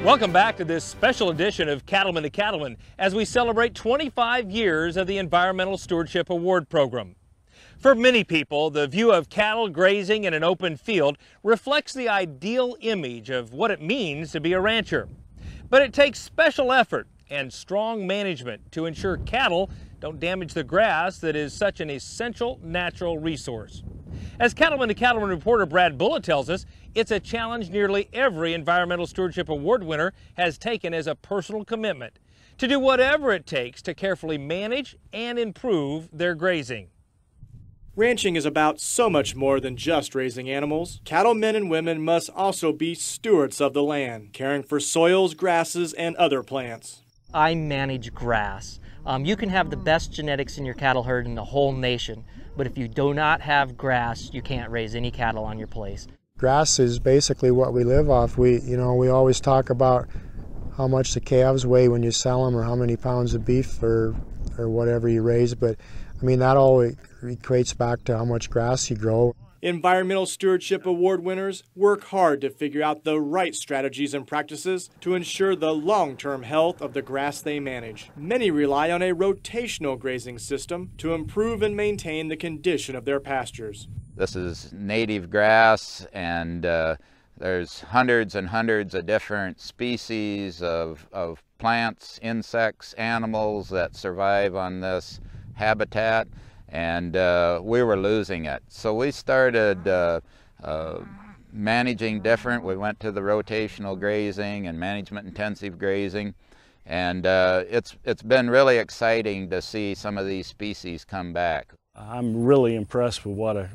Welcome back to this special edition of Cattlemen to Cattlemen as we celebrate 25 years of the Environmental Stewardship Award Program. For many people, the view of cattle grazing in an open field reflects the ideal image of what it means to be a rancher. But it takes special effort and strong management to ensure cattle don't damage the grass that is such an essential natural resource. As Cattlemen to Cattlemen reporter Brad Bullitt tells us, it's a challenge nearly every Environmental Stewardship Award winner has taken as a personal commitment to do whatever it takes to carefully manage and improve their grazing. Ranching is about so much more than just raising animals. Cattlemen and women must also be stewards of the land, caring for soils, grasses, and other plants. I manage grass. You can have the best genetics in your cattle herd in the whole nation, but if you do not have grass, you can't raise any cattle on your place. Grass is basically what we live off. We always talk about how much the calves weigh when you sell them, or how many pounds of beef or whatever you raise, but I mean that all equates back to how much grass you grow. Environmental Stewardship Award winners work hard to figure out the right strategies and practices to ensure the long-term health of the grass they manage. Many rely on a rotational grazing system to improve and maintain the condition of their pastures. This is native grass, and there's hundreds and hundreds of different species of plants, insects, animals that survive on this habitat. And we were losing it. So we started managing different. We went to the rotational grazing and management intensive grazing. And it's been really exciting to see some of these species come back. I'm really impressed with what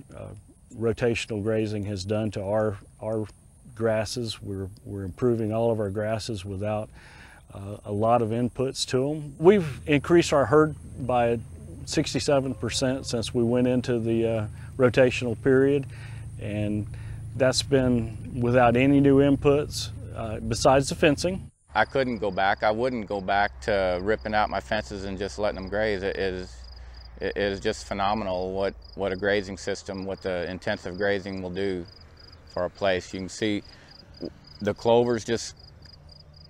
rotational grazing has done to our grasses. We're improving all of our grasses without a lot of inputs to them. We've increased our herd by 67% since we went into the rotational period, and that's been without any new inputs besides the fencing. I couldn't go back. I wouldn't go back to ripping out my fences and just letting them graze. It is just phenomenal what a grazing system, what the intensive grazing will do for a place. You can see the clovers just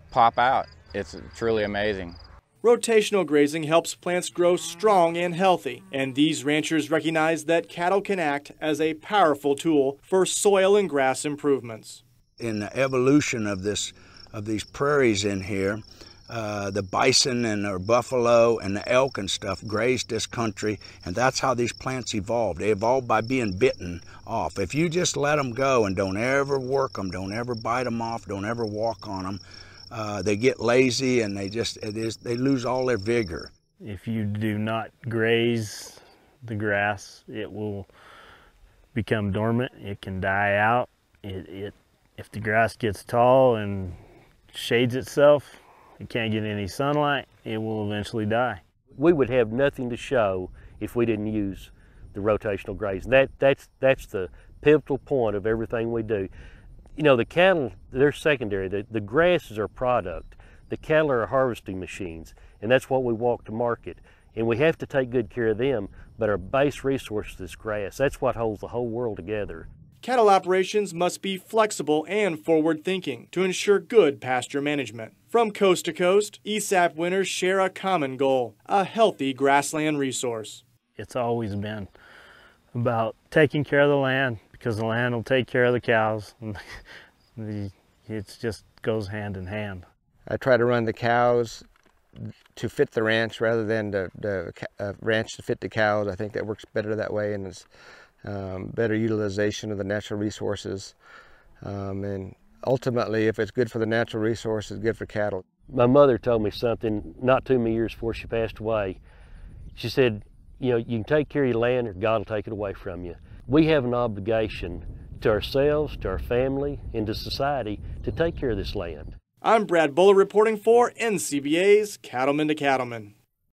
pop out. It's truly amazing. Rotational grazing helps plants grow strong and healthy, and these ranchers recognize that cattle can act as a powerful tool for soil and grass improvements. In the evolution of these prairies in here, the bison and the buffalo and the elk and stuff grazed this country, and that's how these plants evolved. They evolved by being bitten off. If you just let them go and don't ever work them, don't ever bite them off, don't ever walk on them, they get lazy and they lose all their vigor. If you do not graze the grass, it will become dormant. It can die out. If the grass gets tall and shades itself, it can't get any sunlight, it will eventually die. We would have nothing to show if we didn't use the rotational grazing. That's the pivotal point of everything we do. You know, the cattle, they're secondary. The grass is our product. The cattle are our harvesting machines, and that's what we walk to market. And we have to take good care of them, but our base resource is grass. That's what holds the whole world together. Cattle operations must be flexible and forward-thinking to ensure good pasture management. From coast to coast, ESAP winners share a common goal, a healthy grassland resource. It's always been about taking care of the land, because the land will take care of the cows. It just goes hand in hand. I try to run the cows to fit the ranch rather than the ranch to fit the cows. I think that works better that way, and it's better utilization of the natural resources. And ultimately, if it's good for the natural resources, it's good for cattle. My mother told me something not too many years before she passed away. She said, you know, you can take care of your land or God will take it away from you. We have an obligation to ourselves, to our family, and to society to take care of this land. I'm Brad Bullitt reporting for NCBA's Cattlemen to Cattlemen.